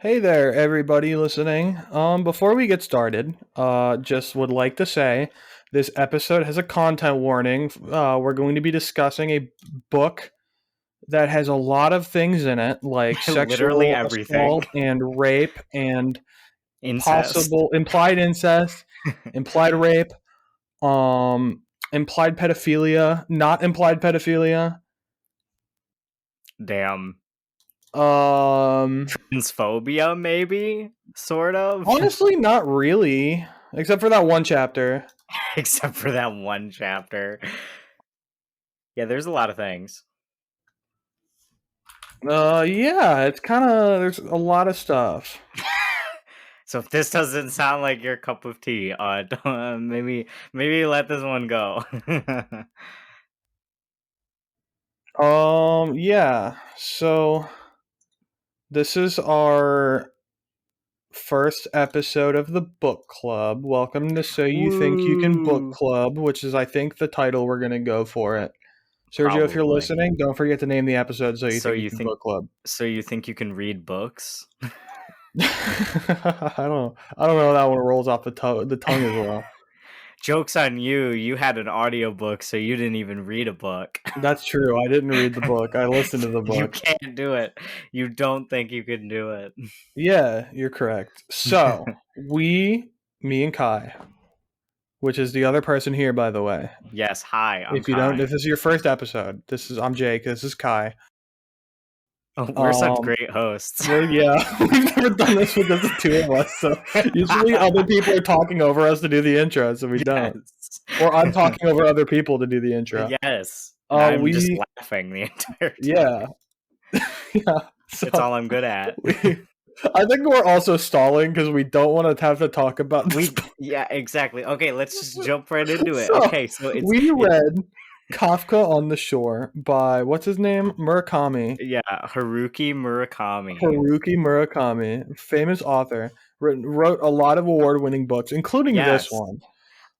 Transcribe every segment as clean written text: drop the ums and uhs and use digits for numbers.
Hey there, everybody listening. Before we get started, just would like to say this episode has a content warning. We're going to be discussing a book that has a lot of things in it, like Literally sexual everything. assault and rape and Incest. possible implied incest, implied rape, um, implied pedophilia, not implied pedophilia, Damn. um, Transphobia, maybe? Sort of? honestly, not really, except for that one chapter. Except for that one chapter. Yeah, there's a lot of things. Yeah, it's kind of there's a lot of stuff. So if this doesn't sound like your cup of tea, maybe let this one go. Yeah. So this is our first episode of the book club. Welcome to So You Think You Can Book Woo! Club, which is I think the title we're going to go for it. Sergio, if you're Probably. listening, don't forget to name the episode So You So Think You you Can think Book Club. so you think you can read books? I don't know how that one rolls off the tongue as well. Joke's on you. You had an audiobook, so you didn't even read a book. That's true. I didn't read the book. I listened to the You book. can't do it. You don't think you can do it. Yeah, you're correct. So, me and Kai, which is the other person here, by the way. Yes, hi, I'm If you don't, Kai. if this is your first episode, I'm Jake. This is Kai. Oh, we're such Um, great hosts. yeah, we've never done this with just the two of us. So usually other people are talking over us to do the intro, so we don't. Yes. Or I'm talking over other people to do the intro. Yes. And I'm just We laughing the entire yeah time. yeah. It's So all I'm good at. we I think we're also stalling because we don't want to have to talk about this. Yeah, exactly. Okay, let's just jump right into it. So Okay, so we read Kafka on the Shore by what's his name? Murakami. yeah, Haruki Murakami. Haruki Murakami, famous author, wrote a lot of award-winning books, including this Yes. one.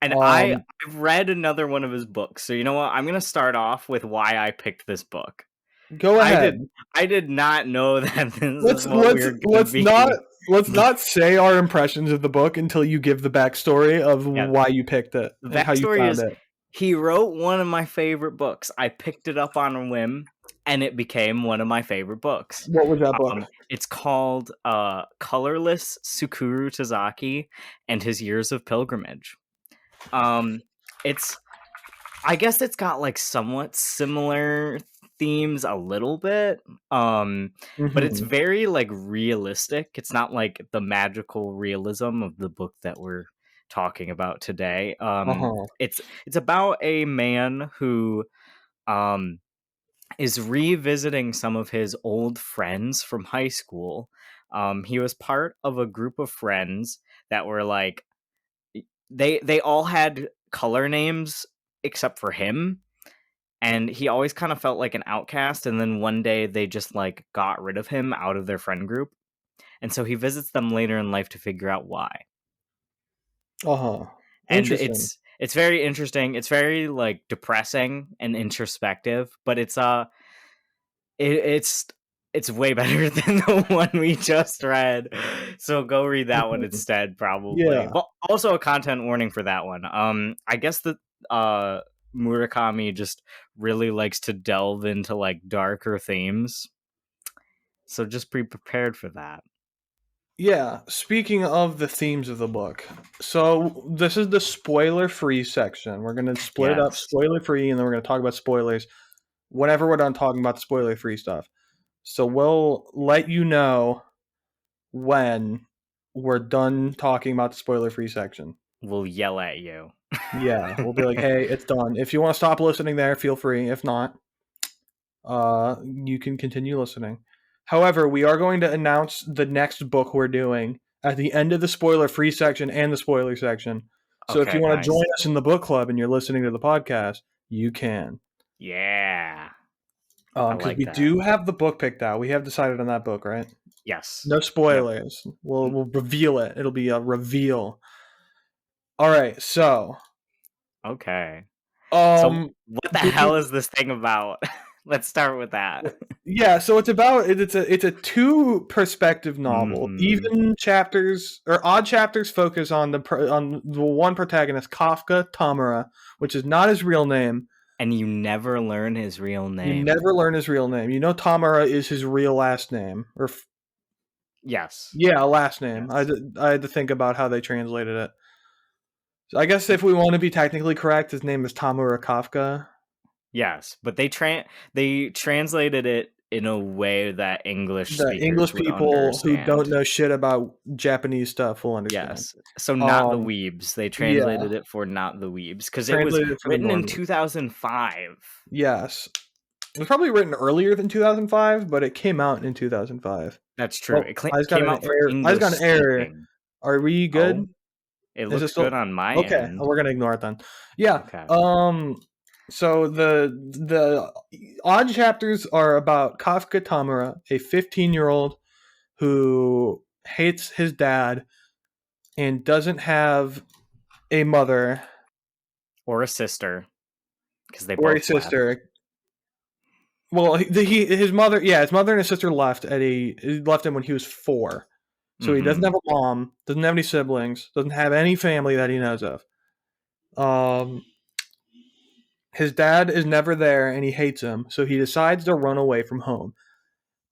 And I've read another one of his books. So you know what? I'm gonna start off with why I picked this book. Go ahead. I did not know that this Let's is what we were gonna be. let's not say our impressions of the book until you give the backstory of Yeah, why you picked it the and how you backstory found is it. he wrote one of my favorite books. I picked it up on a whim, and it became one of my favorite books. What was that book? It's called Colorless Tsukuru Tazaki and His Years of Pilgrimage. It's I guess it's got like somewhat similar themes a little bit, but it's very like realistic. It's not like the magical realism of the book that we're talking about today. It's about a man who is revisiting some of his old friends from high school. He was part of a group of friends that were like they all had color names except for him, and he always kind of felt like an outcast, and then one day they just like got rid of him out of their friend group, and so he visits them later in life to figure out why. And it's very interesting. It's very like depressing and introspective, but it's way better than the one we just read. So go read that one instead, probably. Yeah. But also a content warning for that one. I guess that Murakami just really likes to delve into like darker themes. So just be prepared for that. Yeah, speaking of the themes of the book, so this is the spoiler-free section. We're going to split it up spoiler-free, and then we're going to talk about spoilers whenever we're done talking about the spoiler-free stuff. So we'll let you know when we're done talking about the spoiler-free section. We'll yell at you. Yeah, we'll be like, hey, it's done. If you want to stop listening there, feel free. If not, you can continue listening. However, we are going to announce the next book we're doing at the end of the spoiler-free section and the spoiler section. So if you want to join us in the book club and you're listening to the podcast, you can. Yeah. Because we do have the book picked out. We have decided on that book, right? Yes. No spoilers. Yep. We'll reveal it. It'll be a reveal. All right, so. Okay. So what the hell is this thing about? Let's start with that. Yeah, so it's a two perspective novel. Mhm. Even chapters or odd chapters focus on the one protagonist, Kafka Tamura, which is not his real name. And you never learn his real name. You never learn his real name. You know Tamura is his real last name, yes. Yeah, last name. Yes. I had to think about how they translated it. So I guess if we want to be technically correct, his name is Tamura Kafka. Yes, but they translated it in a way that English speakers would people understand. who don't know shit about Japanese stuff will understand. Yes, so not the weebs. They translated it for not the weebs because it was written in 2005. Yes, it was probably written earlier than 2005, but it came out in 2005. That's true. Oh, it came out for English. I just got an error. Are we good? Oh, it looks good on my end. Okay, we're gonna ignore it then. Yeah. Okay. So the odd chapters are about Kafka Tamura, a 15-year-old who hates his dad and doesn't have a mother or a sister because they or both a sister. Left. Well, his mother and his sister left left him when he was 4. So he doesn't have a mom, doesn't have any siblings, doesn't have any family that he knows of. His dad is never there, and he hates him. So he decides to run away from home.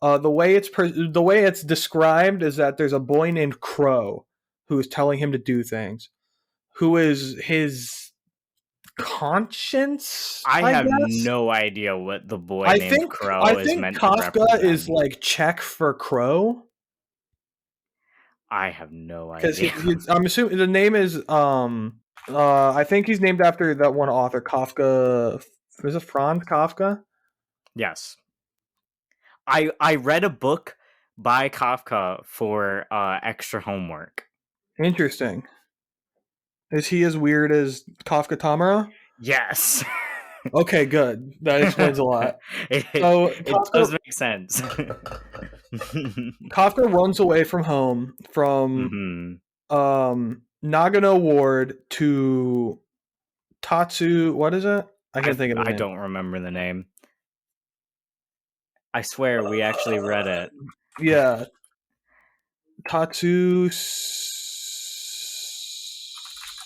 The way it's described is that there's a boy named Crow who is telling him to do things, who is his conscience. I have no idea what the boy named Crow is meant to represent. I think Kafka is like Czech for crow. I have no idea. I'm assuming the name is I think he's named after that one author, Kafka. Is it Franz Kafka? Yes. I read a book by Kafka for extra homework. Interesting. Is he as weird as Kafka Tamura? Yes. Okay, good. That explains a lot. It does make sense. Kafka runs away from home from Nagano Ward to Tatsu. What is it? I can't think of it. I don't remember the name. I swear we actually read it. Yeah. Tatsu.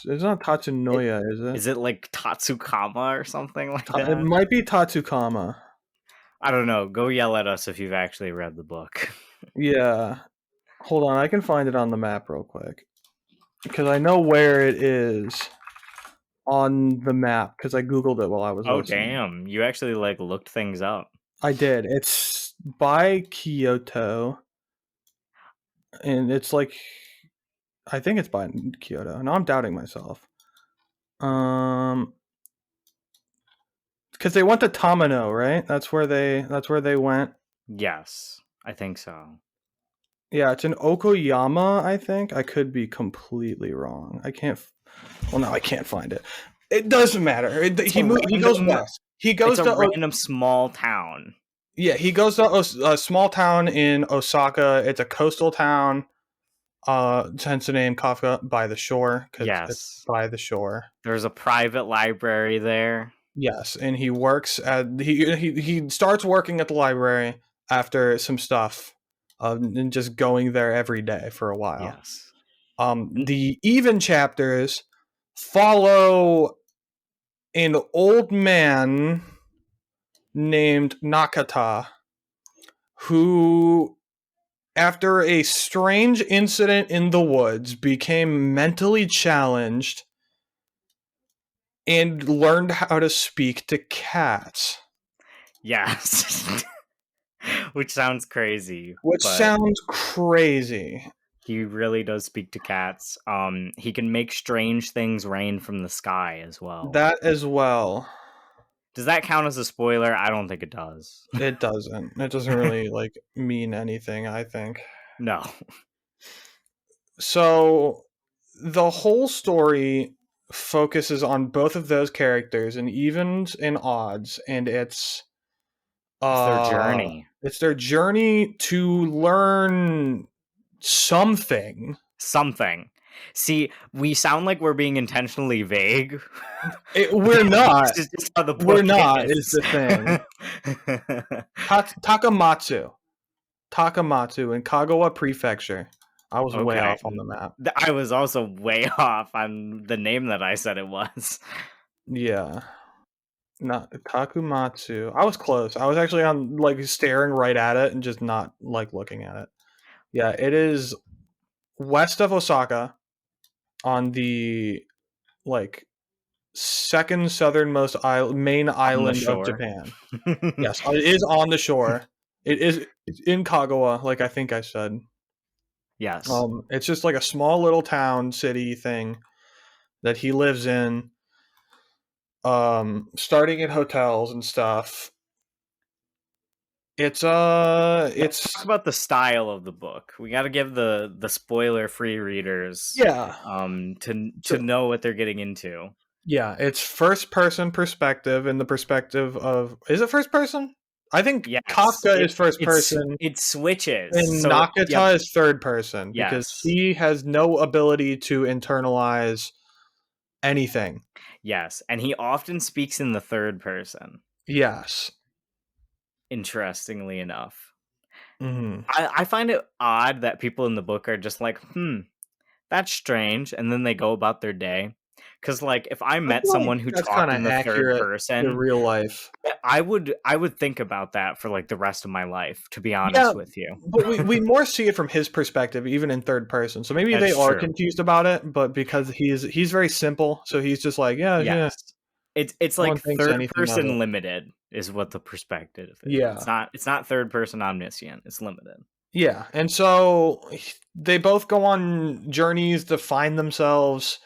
It's not Tatsunoya, is it? Is it like Tatsukama or something like that? It might be Tatsukama. I don't know. Go yell at us if you've actually read the book. Yeah. Hold on. I can find it on the map real quick. Because I know where it is on the map. Because I Googled it while I was listening. Damn. You actually looked things up. I did. It's by Kyoto. And it's like... I think it's by Kyoto. No, I'm doubting myself. Because they went to Tamino, right? That's where they went. Yes, I think so. Yeah, it's in Okoyama, I think. I could be completely wrong. I can't find it. It doesn't matter. He goes west. He goes to a random small town. Yeah, he goes to a small town in Osaka. It's a coastal town. Hence the name Kafka by the shore. Yes, it's by the shore. There's a private library there. Yes, and he works at he starts working at the library after some stuff, and just going there every day for a while. Yes. The even chapters follow an old man named Nakata, who, after a strange incident in the woods, became mentally challenged and learned how to speak to cats. Yes. Which sounds crazy. He really does speak to cats. He can make strange things rain from the sky as well. That as well. Does that count as a spoiler? I don't think it does. It doesn't. It doesn't really mean anything, I think. No. So the whole story focuses on both of those characters in evens and odds, and it's their journey. It's their journey to learn something. See, we sound like we're being intentionally vague. We're not. This is just how the book We're not. Is is. the thing. Takamatsu in Kagawa Prefecture. I was way off on the map. I was also way off on the name that I said it was. Yeah. Not Takumatsu. I was close. I was actually on like staring right at it and just not like looking at it. Yeah, it is west of Osaka on the like second southernmost main island of Japan. Yes, it is on the shore. It's in Kagawa, like I think I said. Yes. It's just like a small little town city thing that he lives in. Starting at hotels and stuff. Let's talk about the style of the book. We got to give the spoiler free readers to know what they're getting into. Yeah, it's first person perspective, and the perspective of, is it first person? I think yes, Kafka is first person. It switches. And Nakata is third person because he has no ability to internalize anything. Yes, and he often speaks in the third person. Yes. Interestingly enough. Mm-hmm. I find it odd that people in the book are just like, that's strange, and then they go about their day. Because, like, if I met someone who talked in the third person, in real life, I would think about that for like the rest of my life. To be honest with you, but we more see it from his perspective, even in third person. So maybe they are confused about it, but because he's very simple, so he's just like, yeah. It's like third person limited is what the perspective is. Yeah, it's not third person omniscient. It's limited. Yeah, and so they both go on journeys to find themselves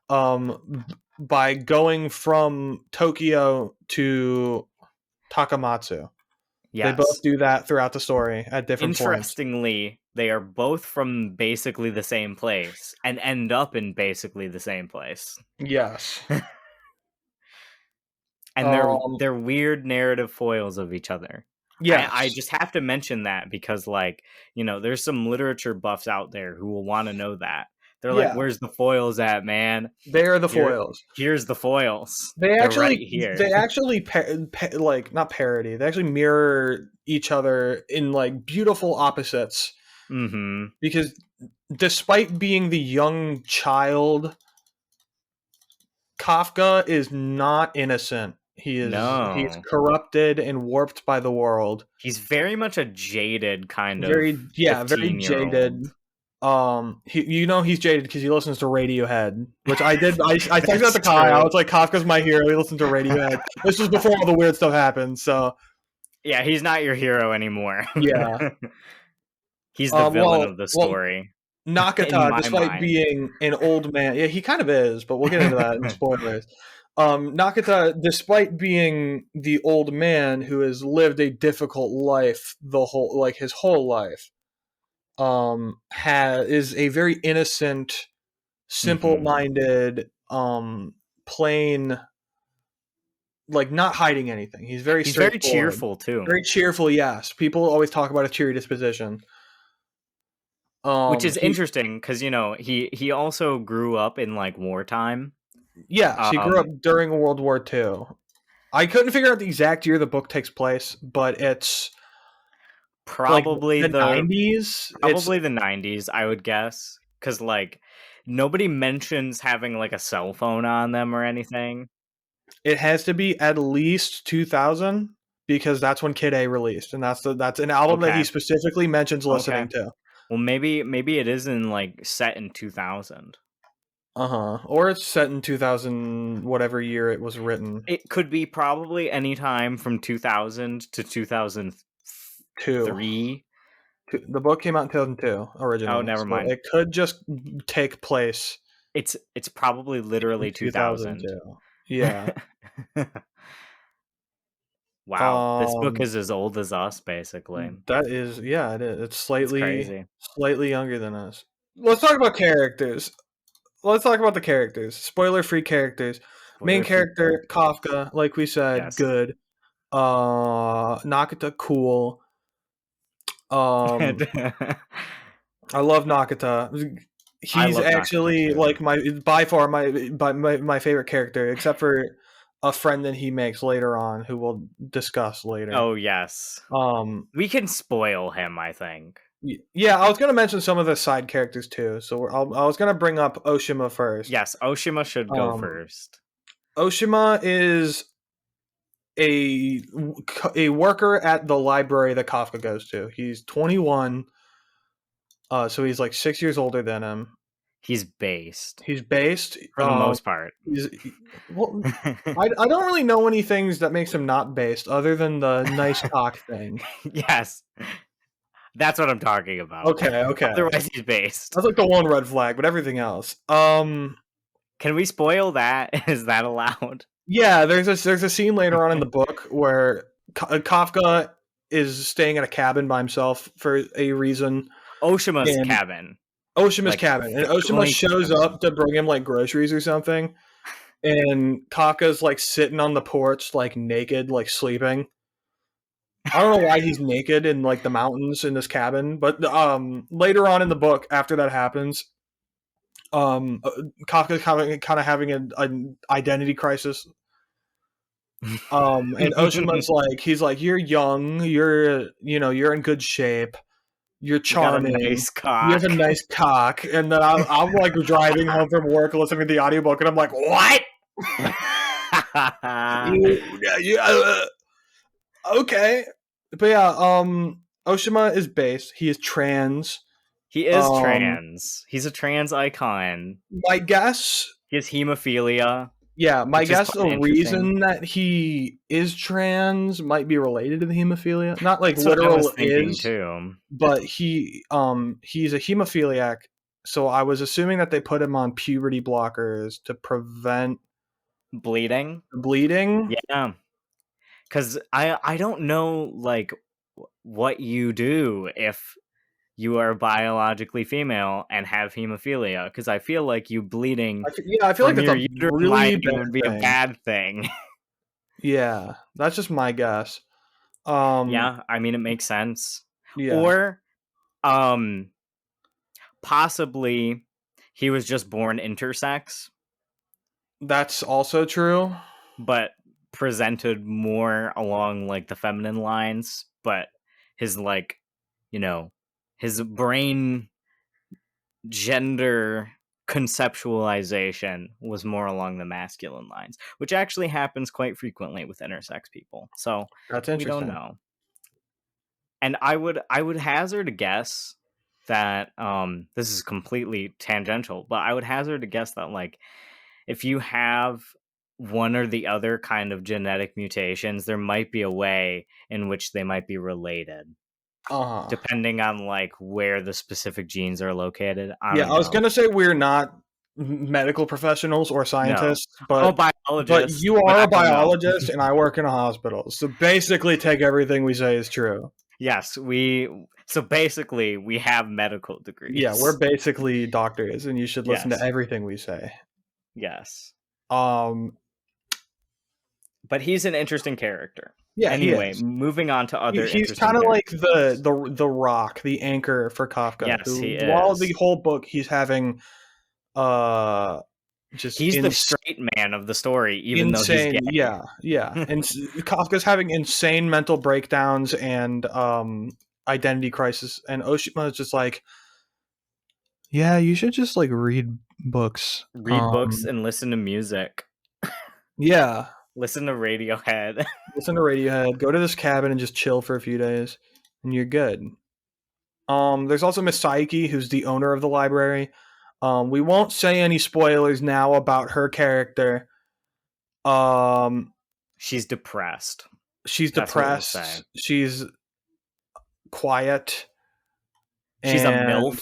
by going from Tokyo to Takamatsu. Yes. They both do that throughout the story at different points. Interestingly, they are both from basically the same place and end up in basically the same place. Yes. And they're weird narrative foils of each other. Yeah, I just have to mention that because, like, you know, there's some literature buffs out there who will want to know that. They're like, "Where's the foils at, man?" They are the foils. Here's the foils. They're actually right here. They actually like not parody. They actually mirror each other in like beautiful opposites. Mm-hmm. Because despite being the young child, Kafka is not innocent. He's corrupted and warped by the world. He's very much a jaded kind very of very jaded. He's jaded because he listens to Radiohead, which I did. I texted out to Kai. I was like, Kafka's my hero. He listens to Radiohead. This was before all the weird stuff happened. So yeah, he's not your hero anymore. Yeah, he's the villain of the story. Nakata, despite being an old man, yeah, he kind of is, but we'll get into that in spoilers. Nakata, despite being the old man who has lived a difficult life his whole life, is a very innocent, simple-minded, plain, like not hiding anything. He's very cheerful too. Very cheerful, yes. People always talk about his cheery disposition. Which is interesting because, you know, he also grew up in like wartime. Yeah, he grew up during World War II. I couldn't figure out the exact year the book takes place, but it's probably like the 90s. Probably the 90s, I would guess, because like nobody mentions having like a cell phone on them or anything. It has to be at least 2000 because that's when Kid A released, and that's an album that he specifically mentions listening to. Well, maybe it isn't like set in 2000. Or it's set in 2000, whatever year it was written. It could be probably any time from 2000 to 2003. The book came out in 2002 originally. Oh, never mind. It could just take place. It's probably literally 2000. Yeah. Wow, this book is as old as us, basically. That is, yeah, it is. It's slightly younger than us. Let's talk about characters. Let's talk about the characters. Spoiler-free characters. Main character, Kafka, like we said, good. Nakata, cool. I love Nakata. He's actually like by far my favorite character, except for a friend that he makes later on, who we'll discuss later. Oh yes. We can spoil him, I think. Yeah, I was gonna mention some of the side characters too. So I was gonna bring up Oshima first. Yes, Oshima should go first. Oshima is a worker at the library that Kafka goes to. He's 21, so he's like 6 years older than him. He's based. He's based for the most part. Well, I don't really know any things that makes him not based, other than the nice cock thing. Yes, that's what I'm talking about. Okay. Otherwise, he's based. That's like the one red flag, but everything else. Can we spoil that? Is that allowed? Yeah, there's a scene later on in the book where Kafka is staying at a cabin by himself for a reason. Oshima's cabin. Oshima's cabin. And Oshima shows up to bring him like groceries or something. And Kafka's like sitting on the porch, like naked, like sleeping. I don't know why he's naked in like the mountains in this cabin, but later on in the book, after that happens, Kafka's kind of having an identity crisis. And Oshima's like, he's like, you're young, you're in good shape, you're charming, you have a nice cock. And then I'm like driving home from work listening to the audiobook, and I'm like, what? Okay. But yeah, Oshima is based. He is trans. He is trans. He's a trans icon. My guess, he has hemophilia. Yeah, my guess the reason that he is trans might be related to the hemophilia. Not like literal is, too. But he's a hemophiliac, so I was assuming that they put him on puberty blockers to prevent bleeding. Yeah. Because I don't know like what you do if you are biologically female and have hemophilia, because I feel like you bleeding. I feel like that's a really bad would be a bad thing. Yeah, that's just my guess. Yeah, I mean it makes sense. Yeah. Or, possibly he was just born intersex. That's also true, but presented more along like the feminine lines. But his like, his brain gender conceptualization was more along the masculine lines, which actually happens quite frequently with intersex people. So that's interesting. We don't know. And I would hazard a guess that this is completely tangential, but I would hazard a guess that like if you have one or the other kind of genetic mutations, there might be a way in which they might be related. Depending on like where the specific genes are located. I was gonna say we're not medical professionals or scientists, but you are a biologist and I work in a hospital, so basically take everything we say as true. Yes, so basically we have medical degrees. Yeah, we're basically doctors, and you should listen to everything we say. Yes. But he's an interesting character. Yeah. Anyway, moving on to other. He's kind of like the rock, the anchor for Kafka. Yes, he is. While the whole book, he's having, he's the straight man of the story, even though he's gay. Yeah. And Kafka's having insane mental breakdowns and identity crisis, and Oshima is just like, yeah, you should just like read books, and listen to music. Yeah. Listen to Radiohead. Go to this cabin and just chill for a few days, and you're good. There's also Miss Saiki, who's the owner of the library. We won't say any spoilers now about her character. She's depressed. She's quiet. She's a MILF.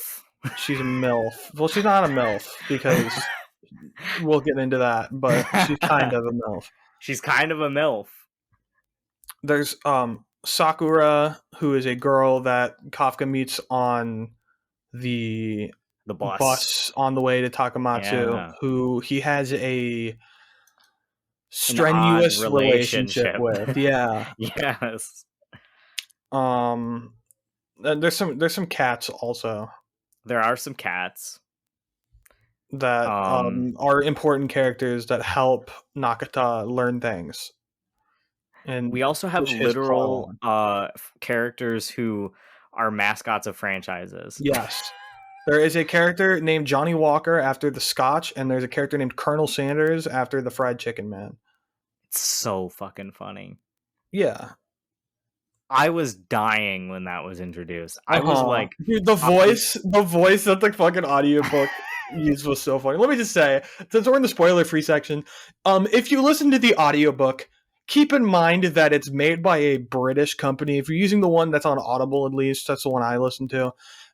She's a MILF. Well, she's not a MILF because we'll get into that, but she's kind of a MILF. She's kind of a MILF. There's Sakura, who is a girl that Kafka meets on the bus on the way to Takamatsu, who he has a strenuous relationship with. Yeah. Yes. There's some cats also. There are some cats. that are important characters that help Nakata learn things. And we also have literal characters who are mascots of franchises. Yes. There is a character named Johnny Walker after the Scotch, and there's a character named Colonel Sanders after the Fried Chicken Man. It's so fucking funny. Yeah. I was dying when that was introduced. I was like... Dude, the voice that the fucking audiobook used was so funny. Let me just say, since we're in the spoiler-free section, if you listen to the audiobook, keep in mind that it's made by a British company. If you're using the one that's on Audible, at least, that's the one I listen to.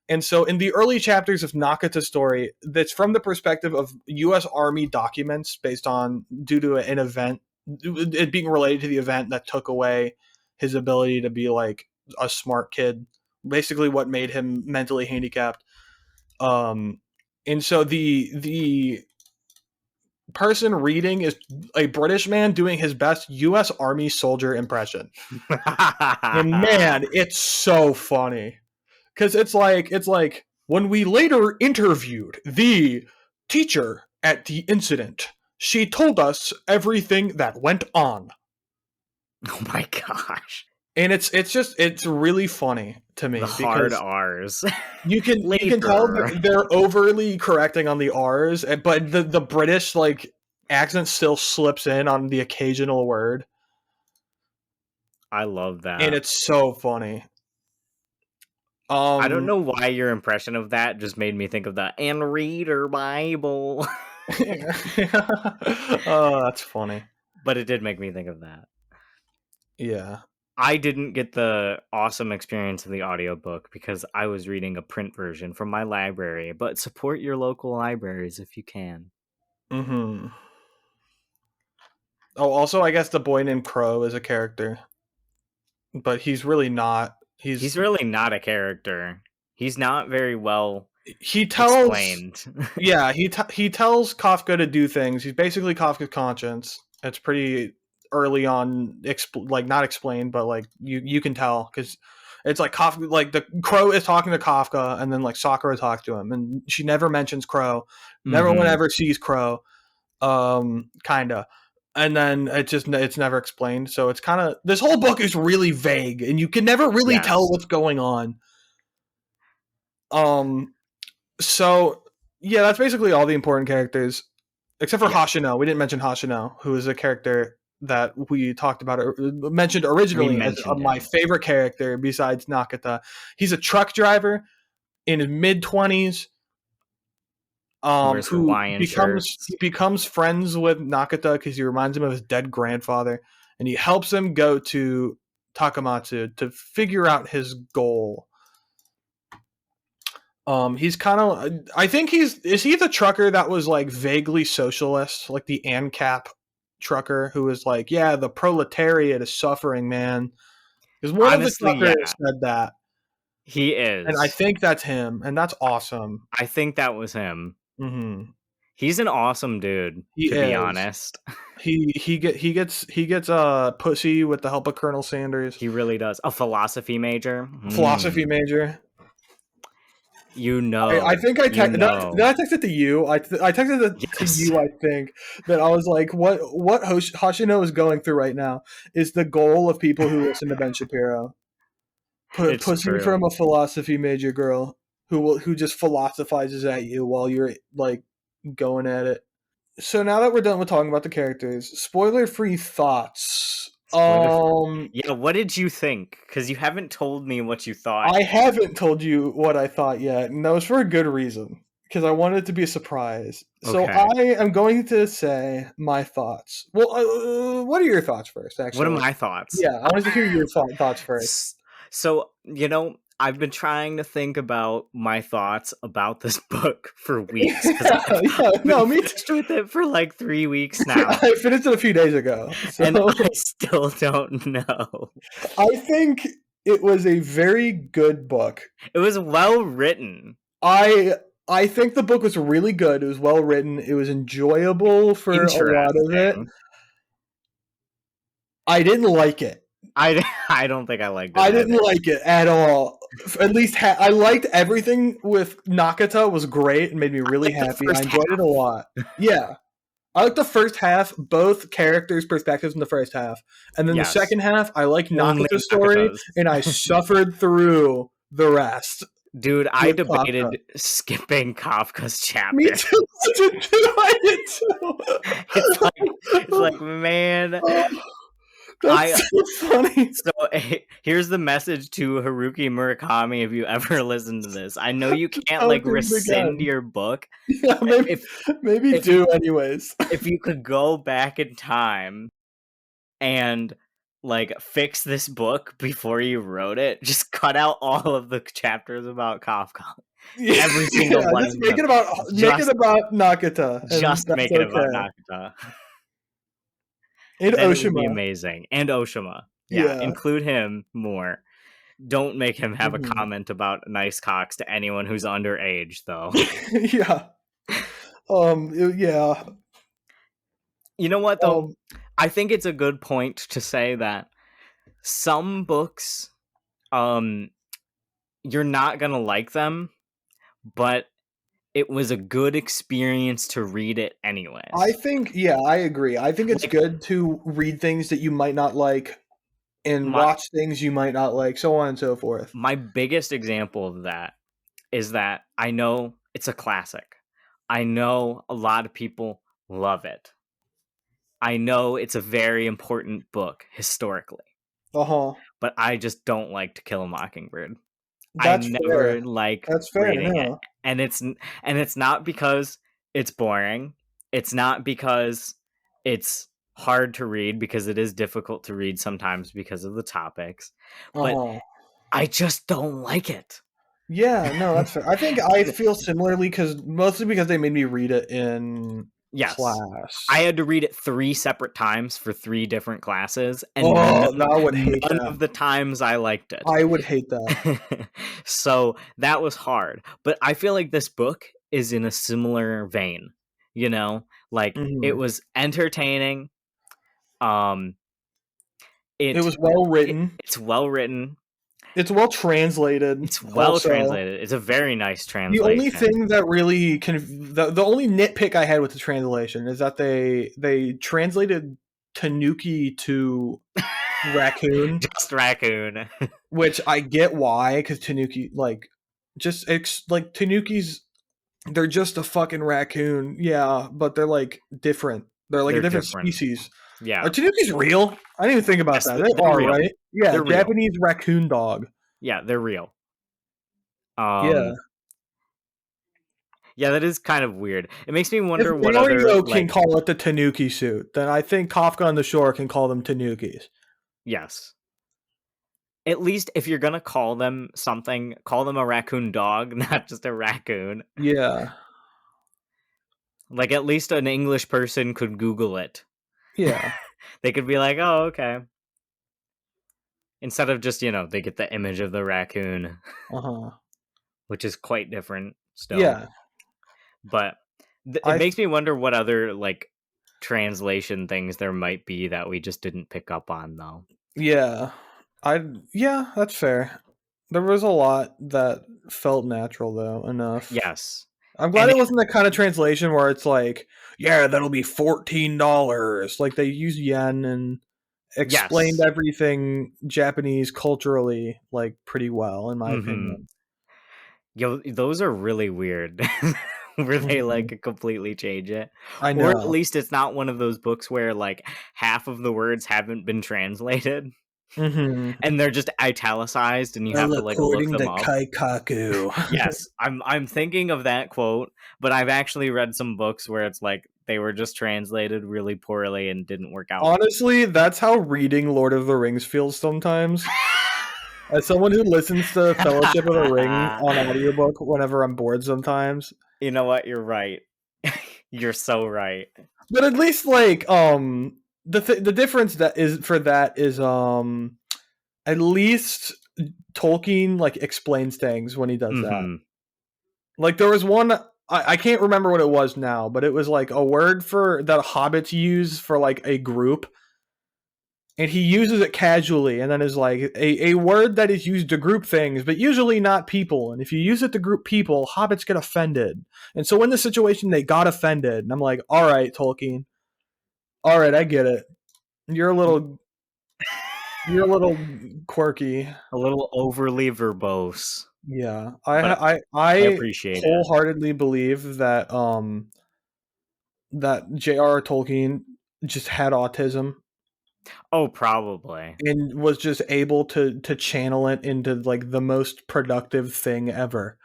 And so in the early chapters of Nakata's story, that's from the perspective of U.S. Army documents due to an event, it being related to the event that took away his ability to be like a smart kid, basically what made him mentally handicapped. And so the person reading is a British man doing his best U.S. Army soldier impression. And man, it's so funny. Because it's like when we later interviewed the teacher at the incident, she told us everything that went on. Oh my gosh. And it's really funny to me. The hard R's. You can tell that they're overly correcting on the R's, but the British like accent still slips in on the occasional word. I love that. And it's so funny. I don't know why your impression of that just made me think of the "and read her Bible." Oh, that's funny. But it did make me think of that. Yeah. I didn't get the awesome experience of the audiobook because I was reading a print version from my library, but support your local libraries if you can. Mm-hmm. Oh, also, I guess the boy named Crow is a character. But he's really not. He's really not a character. He's not very well explained. Yeah, he tells Kafka to do things. He's basically Kafka's conscience. It's pretty early on, not explained, but like you can tell because it's like Kafka, like the Crow is talking to Kafka, and then like Sakura talks to him, and she never mentions Crow. Never one ever sees Crow. Kinda. And then it's never explained. So it's kind of, this whole book is really vague and you can never really tell what's going on. So yeah, that's basically all the important characters except for Hoshino. We didn't mention Hoshino, who is a character that we talked about, mentioned originally as my favorite character besides Nakata. He's a truck driver in his mid-20s. He becomes friends with Nakata because he reminds him of his dead grandfather, and he helps him go to Takamatsu to figure out his goal. He's kind of, I think is he the trucker that was like vaguely socialist, like the ANCAP trucker who was like, yeah, the proletariat is suffering, man. Because one of the truckers said that. He is, and I think that's him, and that's awesome. I think that was him. Mm-hmm. He's an awesome dude, to be honest. He gets pussy with the help of Colonel Sanders. He really does. A philosophy major. Philosophy major. You know. I think I texted to you. I texted to you. I think that I was like, what Hoshino is going through right now is the goal of people who listen to Ben Shapiro. Pussy from a philosophy major girl who just philosophizes at you while you're like going at it. So now that we're done with talking about the characters, spoiler-free thoughts. Yeah, what did you think? Because you haven't told me what you thought. I haven't told you what I thought yet, and that was for a good reason. Because I wanted it to be a surprise. So I am going to say my thoughts. Well, what are your thoughts first, actually? What are my thoughts? Yeah, I wanted to hear your thoughts first. So, I've been trying to think about my thoughts about this book for weeks. Me finished with it for like 3 weeks now. I finished it a few days ago. And I still don't know. I think it was a very good book. It was well written. I think the book was really good. It was well written. It was enjoyable for a lot of it. I didn't like it. I don't think I liked it. I didn't like it at all. at least I liked everything with Nakata was great and made me really happy. I enjoyed it a lot. Yeah. I like the first half, both characters' perspectives in the first half. And then the second half, I like Nakata's story, and I suffered through the rest. Dude, I debated Kafka. Skipping Kafka's chapter. Me too. I did too. It's like, man. That's so funny. So here's the message to Haruki Murakami if you ever listen to this. I know you can't like rescind your book. Yeah, maybe do anyways. If you could go back in time and like fix this book before you wrote it, just cut out all of the chapters about Kafka. Every single one. Just make it about Nakata. Just make it about Nakata. And then Oshima. It would be amazing. And Oshima. Yeah. Include him more. Don't make him have a comment about nice cocks to anyone who's underage, though. Yeah. Yeah. You know what, though? I think it's a good point to say that some books, you're not gonna like them, but it was a good experience to read it anyways. I think, I agree. I think it's good to read things that you might not like and watch things you might not like, so on and so forth. My biggest example of that is that I know it's a classic. I know a lot of people love it. I know it's a very important book historically. But I just don't like To Kill a Mockingbird. That's I never like reading it. And it's not because it's boring. It's not because it's hard to read, because it is difficult to read sometimes because of the topics. But I just don't like it. Yeah, no, that's fair. I think I feel similarly, mostly because they made me read it in class. I had to read it 3 separate times for 3 different classes, and none of the times I liked it. I would hate that. So that was hard. But I feel like this book is in a similar vein, you know? Like, it was entertaining. It was well written. It's well written. It's well translated. It's well translated. It's a very nice translation. The only thing that really the only nitpick I had with the translation is that they translated Tanuki to raccoon. Just raccoon. Which I get why, because Tanuki Tanukis, they're just a fucking raccoon. Yeah, but they're like different. They're like a different species. Yeah. Are Tanukis real? I didn't even think about that. They are real. Right? Yeah, they're Japanese real. Raccoon dog. Yeah, they're real. Yeah, that is kind of weird. It makes me wonder if what Mario can call it the Tanuki suit, then I think Kafka on the Shore can call them Tanukis. Yes. At least if you're gonna call them something, call them a raccoon dog, not just a raccoon. Yeah. Like, at least an English person could Google it. Yeah. They could be like, oh, okay. Instead of just, they get the image of the raccoon. Which is quite different still. Yeah. But it makes me wonder what other, like, translation things there might be that we just didn't pick up on, though. Yeah. That's fair. There was a lot that felt natural, though, enough. Yes. I'm glad it wasn't the kind of translation where it's like, yeah, that'll be $14. Like, they used yen and explained everything Japanese culturally, like, pretty well, in my opinion. Yo, those are really weird. Where they like completely change it. I know. Or at least it's not one of those books where like half of the words haven't been translated. And they're just italicized, and you have to like look them up. Kaikaku. Yes, I'm thinking of that quote, but I've actually read some books where it's like they were just translated really poorly and didn't work out. Honestly, that's how reading Lord of the Rings feels sometimes. As someone who listens to Fellowship of the Ring on audiobook whenever I'm bored sometimes. You know what? You're right. You're so right. But at least like the difference that is at least Tolkien like explains things when he does that. Like there was one I can't remember what it was now, but it was like a word for that hobbits use for like a group. and he uses it casually, and then is like a word that is used to group things, but usually not people. And if you use it to group people, hobbits get offended. And so in this situation, they got offended. And I'm like, all right, Tolkien. All right, I get it. You're a little quirky. A little overly verbose. Yeah, But I I appreciate it. wholeheartedly believe that that J.R.R. Tolkien just had autism. Oh, probably. And was just able to channel it into like the most productive thing ever.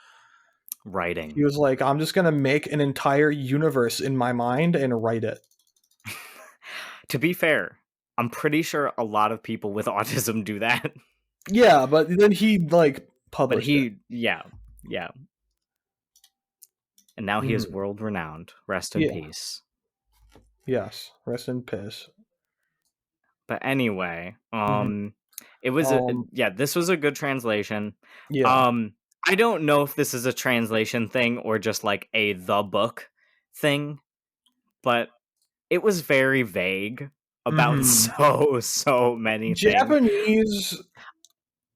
Writing. He was like, I'm just gonna make an entire universe in my mind and write it. To be fair, I'm pretty sure a lot of people with autism do that. Yeah, but then he like published it. Yeah. And now he is world renowned. Rest in peace. Yes, rest in peace. But anyway, it was this was a good translation. Yeah. I don't know if this is a translation thing or just like the book thing, but it was very vague about so many things. Japanese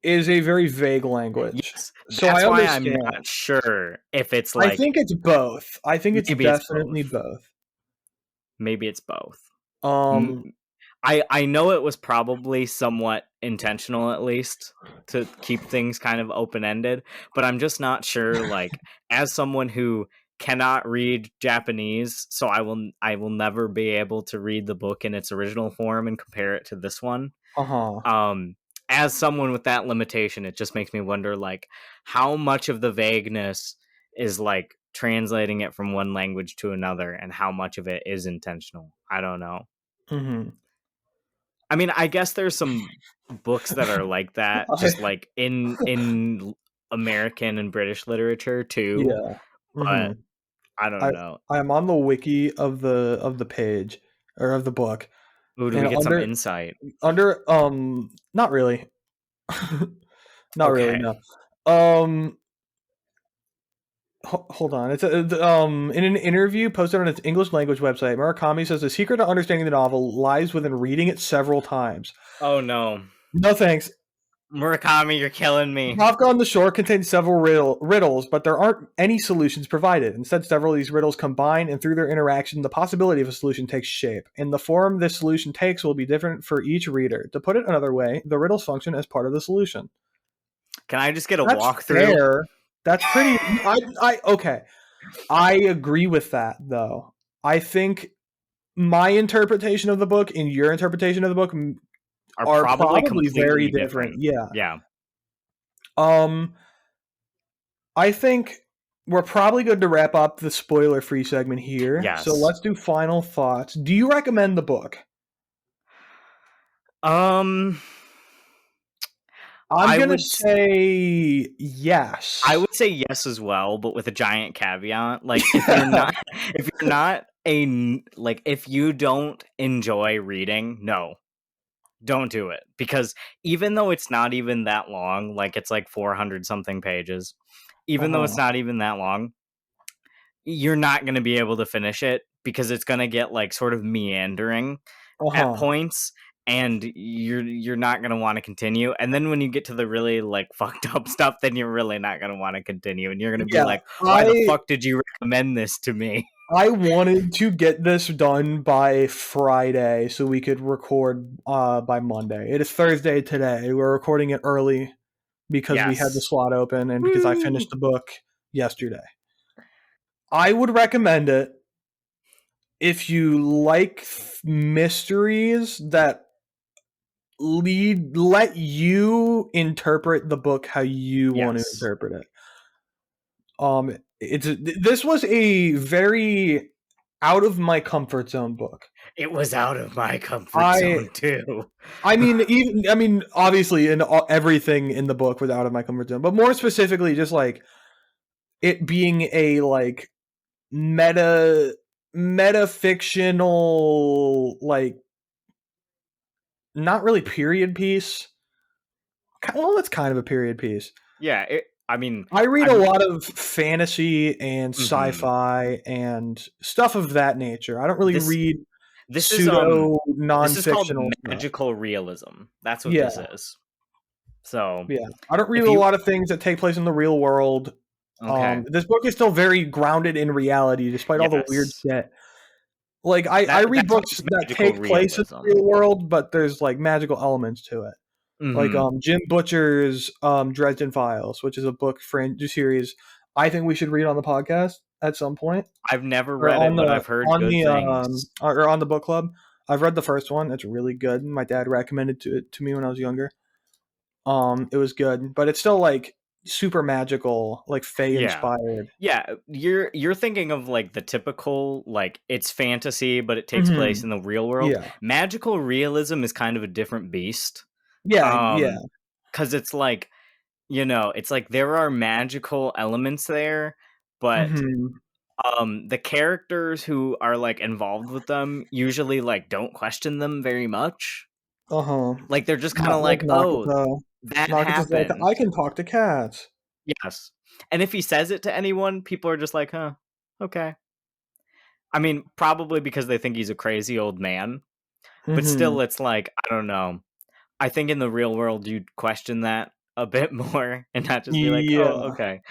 is a very vague language. Yes, so that's I why understand. I'm not sure if it's like. I think it's both. I think it's definitely both. Maybe it's both. I know it was probably somewhat intentional, at least, to keep things kind of open-ended, but I'm just not sure, like, as someone who cannot read Japanese, so I will never be able to read the book in its original form and compare it to this one. As someone with that limitation, it just makes me wonder, like, how much of the vagueness is, like, translating it from one language to another, and how much of it is intentional. I don't know. I mean, I guess there's some books that are like that, just like in American and British literature too. Yeah, but I don't know. I'm on the wiki of the page or of the book. Ooh, do we get some insight? Under not really, not really. No. Hold on. It's in an interview posted on its English language website, Murakami says the secret to understanding the novel lies within reading it several times. Oh no. No thanks. Murakami, you're killing me. Kafka on the Shore contains several riddles, but there aren't any solutions provided. Instead, several of these riddles combine, and through their interaction, the possibility of a solution takes shape. And the form this solution takes will be different for each reader. To put it another way, the riddles function as part of the solution. Can I just get a walkthrough? Fair. That's pretty. Okay. I agree with that, though. I think my interpretation of the book and your interpretation of the book are probably very different. Yeah. I think we're probably good to wrap up the spoiler-free segment here. Yes. So let's do final thoughts. Do you recommend the book? I'm going to say yes. I would say yes as well, but with a giant caveat. Like, if you don't enjoy reading, no, don't do it. Because even though it's not even that long, like it's like 400 something pages, even though it's not even that long, you're not going to be able to finish it because it's going to get like sort of meandering at points. And you're not going to want to continue. And then when you get to the really like fucked up stuff, then you're really not going to want to continue. And you're going to be like, why the fuck did you recommend this to me? I wanted to get this done by Friday so we could record by Monday. It is Thursday today. We're recording it early because we had the slot open and because I finished the book yesterday. I would recommend it if you like mysteries that let you interpret the book how you want to interpret it. This was a very out of my comfort zone book. It was out of my comfort zone too. I mean, obviously, everything in the book was out of my comfort zone, but more specifically, just like it being a like meta fictional, like not really period piece. Well, it's kind of a period piece. Yeah, I read a lot of fantasy and sci-fi and stuff of that nature. I don't really read. This is pseudo this is called non-fictional stuff. magical realism. That's what Yeah. this is. So Yeah, I don't read if a you lot of things that take place in the real world. okay, This book is still very grounded in reality, despite all the weird yes, shit. Like I read that's why books it's that magical take place in realism. the real world, but there's like magical elements to it. Like Hmm. Jim Butcher's Dresden Files, which is a book series I think we should read on the podcast at some point, I've never or read it, but I've heard good things. or on the book club. I've read the first one; it's really good. My dad recommended it to me when I was younger. It was good, but it's still like super magical, like Fae Yeah. inspired. Yeah, you're thinking of like the typical like it's fantasy but it takes place Hmm. in the real world. Yeah, Magical realism is kind of a different beast. yeah. Cuz it's like, it's like there are magical elements there, but Hmm. the characters who are like involved with them usually like don't question them very much. Uh huh. Like they're just kind Not of like like, "Oh, Nagata. that Nagata's like, happened." I can talk to cats. Yes. And if he says it to anyone, people are just like, "Huh, okay." I mean, probably because they think he's a crazy old man, but Hmm. still, it's like, I don't know. I think in the real world, you'd question that a bit more and not just be like, "Oh, Yeah. okay."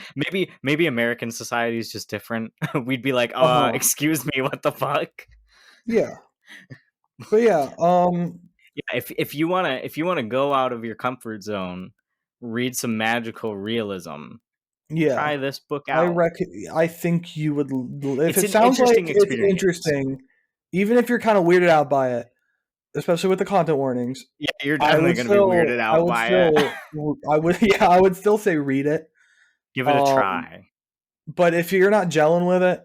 Maybe American society is just different. We'd be like, Uh huh. excuse me, what the fuck?" Yeah. But yeah. Yeah, if you wanna go out of your comfort zone, read some magical realism. Yeah. Try this book out. I think you would. If It's it an sounds like interesting it's experience. interesting, even if you're kind of weirded out by it, especially with the content warnings, Yeah, you're definitely gonna be weirded out by it. yeah, I would still say read it. Give it a Um, try. but if you're not gelling with it,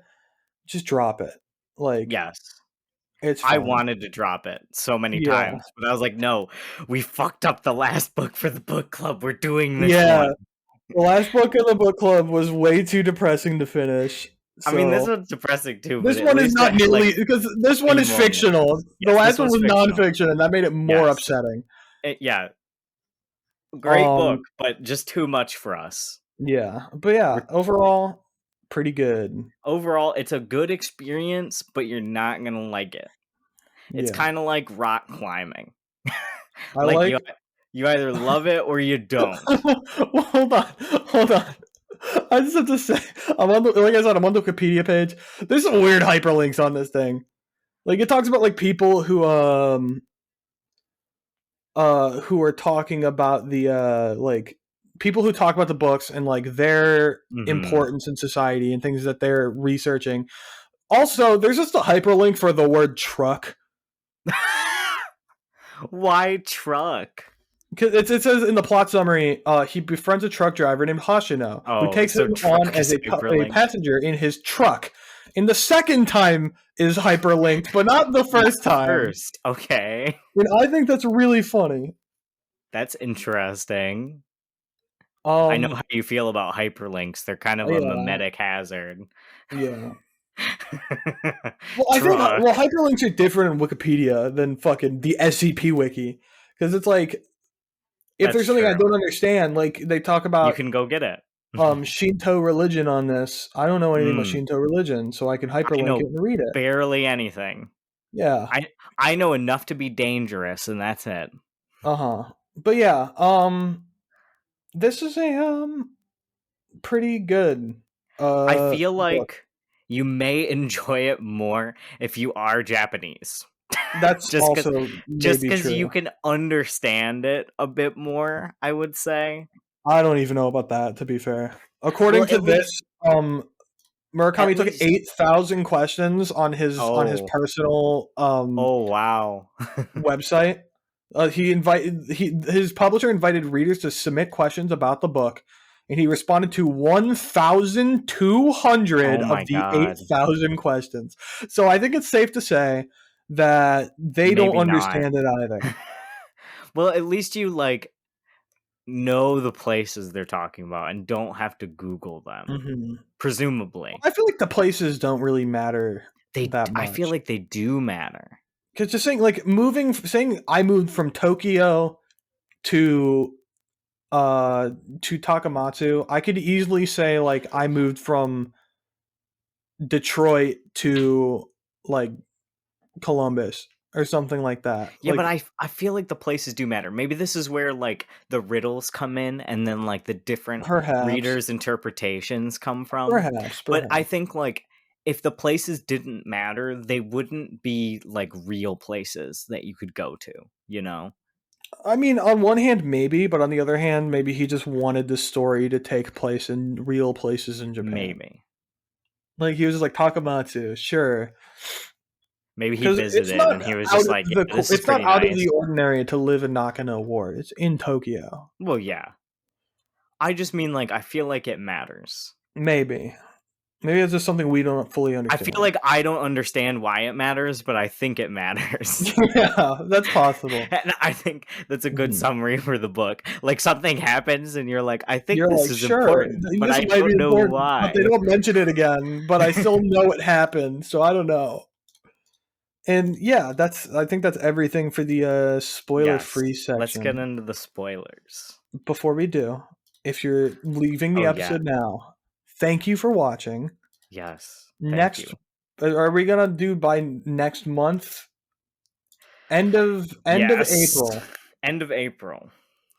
just drop it. Like Yes. it's I fine. wanted to drop it so many Yeah, times, but I was like, "No, we fucked up the last book for the book club. We're doing this yeah. one." The last book in the book club was way too depressing to finish. I mean, this So one's depressing too, but this at one is least it not had, like, nearly because this one funny is moments. fictional. The Yes, this last one one's was fictional. nonfiction, and that made it more Yes. upsetting. Yeah, great book, Um, but just too much for us. yeah, but yeah, We're overall, pretty good. overall, it's a good experience, but you're not gonna like it. It's Yeah, kinda like rock climbing. I Like, like. you either love it or you don't. Well, hold on. I just have to say, like I said, I'm on the Wikipedia page. There's some weird hyperlinks on this thing. Like it talks about like people who are talking about the like people who talk about the books and like their Mhm. importance in society and things that they're researching. Also, there's just a hyperlink for the word truck. Why truck? Because it says in the plot summary, he befriends a truck driver named Hoshino, who Oh, takes so him on truck as is a hyperlinked. passenger in his truck. And the second time is hyperlinked, but not the Not first the time. first. Okay. And I think that's really funny. That's interesting. I know Um, how you feel about hyperlinks. They're kind of a yeah, mimetic hazard. yeah. Well, I think Truck. hyperlinks are different in Wikipedia than fucking the SCP wiki because it's like if That's there's something I true. don't understand, like they talk You about can go get it. Shinto religion on this. I don't know anything about Mm, Shinto religion, so I can I hyperlink it know and read it. barely anything. Yeah. I know enough to be dangerous, and that's it. Uh-huh. But yeah, this is a pretty good I feel book. like you may enjoy it more if you are Japanese. That's just because also just maybe because you true. can understand it a bit more, I would say. I don't even know about that, to be fair. Well, According to at this, least Murakami at took least 8,000 questions on his oh. personal Oh, wow. website. His publisher invited readers to submit questions about the book, and he responded to 1,200 Oh of my the god. 8,000 questions. So I think it's safe to say that they don't Maybe not. understand it either. Well, at least you, like, know the places they're talking about and don't have to Google them, Hmm. presumably. I feel like the places don't really matter that I feel much. like they do matter. Because just saying, like, saying I moved from Tokyo to to Takamatsu, I could easily say like I moved from Detroit to like Columbus or something like that. Yeah, like, but I feel like the places do matter. Maybe this is where like the riddles come in, and then like the different perhaps, readers' interpretations come from. perhaps, But I perhaps. think like if the places didn't matter, they wouldn't be like real places that you could go to, you know? I mean, on one hand, maybe, but on the other hand, maybe he just wanted the story to take place in real places in Japan. Maybe. Like, he was just like, Takamatsu, sure. Maybe he Because it's visited not and he was out just of like, yeah, this is it's not pretty out of nice. the ordinary to live in Nakano Ward. It's in Tokyo. Well, yeah. I just mean like I feel like it matters. Maybe it's just something we don't fully I understand. feel like I don't understand why it matters, but I think it matters. Yeah, that's possible. And I think that's a good summary for the book. Like something happens and you're like, I think You're this like, is sure, important, but this I might be don't know important, but they why. don't mention it again. But I still know it happened, so I don't know. And yeah, I think that's everything for the spoiler-free Yes. Let's section. get into the spoilers. Before we do, if you're leaving the episode now, thank you for watching. Yes. Next, you. are we gonna do by next month? End of April. End of April.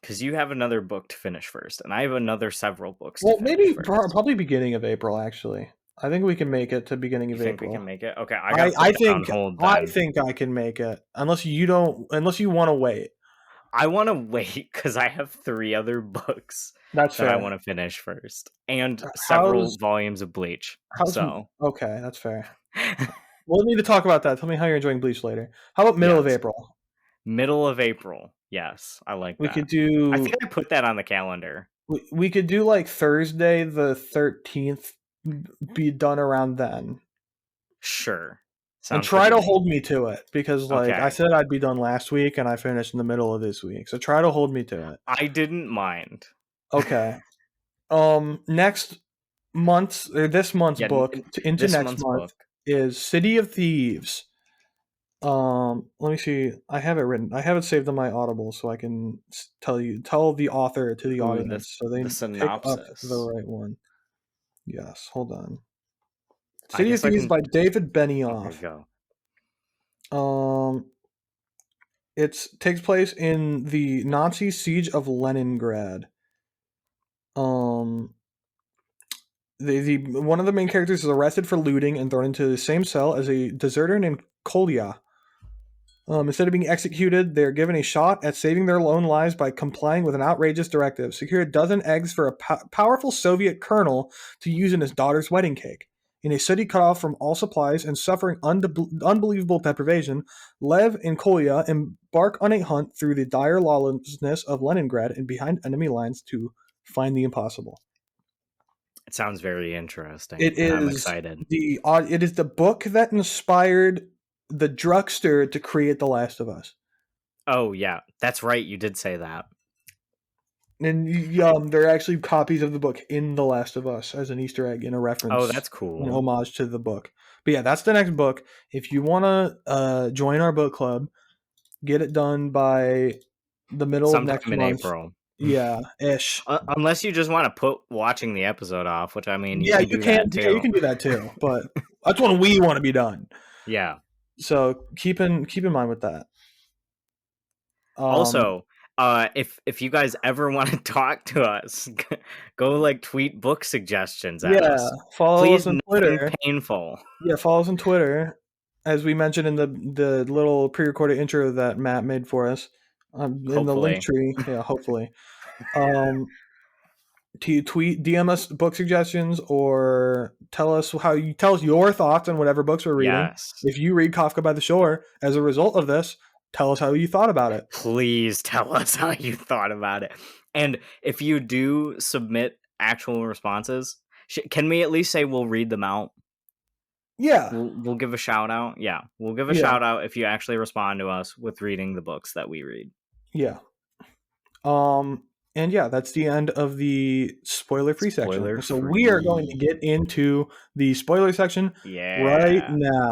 Because you have another book to finish first, and I have another several books Well, to finish maybe first. probably beginning of April. Actually, I think we can make it to beginning of You think April. we can make it? Okay, I gotta put that on hold then. I think I can make it, unless you don't. Unless you want to wait. I want to wait because I have 3 other books That's that fair. I want to finish first, and several volumes of Bleach. Okay, that's fair. We'll need to talk about that. Tell me how you're enjoying Bleach later. How about middle of April? Middle of April. Yes, I like that. We could do. I think I put that on the calendar. We could do like Thursday the 13th. Be done around then. Sure. And try to hold me to it, because like I said I'd be done last week and I finished in the middle of this week. So try to hold me to it. I didn't mind. Okay. Next month's or this month's book into next month is City of Thieves. Let me see. I have it written. I have it saved on my Audible so I can tell the author to the audience so they pick up the right one. Yes, hold on. City of Thieves by David Benioff. Okay, go. It takes place in the Nazi siege of Leningrad. One of the main characters is arrested for looting and thrown into the same cell as a deserter named Kolya. Instead of being executed, they're given a shot at saving their own lives by complying with an outrageous directive: secure a dozen eggs for a powerful Soviet colonel to use in his daughter's wedding cake. In a city cut off from all supplies and suffering unbelievable deprivation, Lev and Kolya embark on a hunt through the dire lawlessness of Leningrad and behind enemy lines to find the impossible. It sounds very interesting. I'm excited. It is the book that inspired the drugstore to create The Last of Us. Oh yeah, that's right. You did say that. And there are actually copies of the book in The Last of Us as an Easter egg and a reference. Oh, that's cool. An homage to the book. But yeah, that's the next book. If you want to join our book club, get it done by the middle of next month. April. Yeah, ish. Unless you just want to put watching the episode off, which I mean, you can do that too. But that's when we want to be done. Yeah. So keep in mind with that. Also, if you guys ever want to talk to us, go like tweet book suggestions at us. Follow us on Twitter. Painful. Yeah, follow us on Twitter, as we mentioned in the little pre-recorded intro that Matt made for us. In the link tree. Yeah, hopefully. To DM us book suggestions or tell us your thoughts on whatever books we're reading. Yes. If you read Kafka by the Shore as a result of this, tell us how you thought about it. Please tell us how you thought about it. And if you do submit actual responses, can we at least say we'll read them out? Yeah. We'll give a shout out. Yeah. We'll give a shout out if you actually respond to us with reading the books that we read. Yeah. And yeah, that's the end of the spoiler-free section. So we are going to get into the spoiler section right now.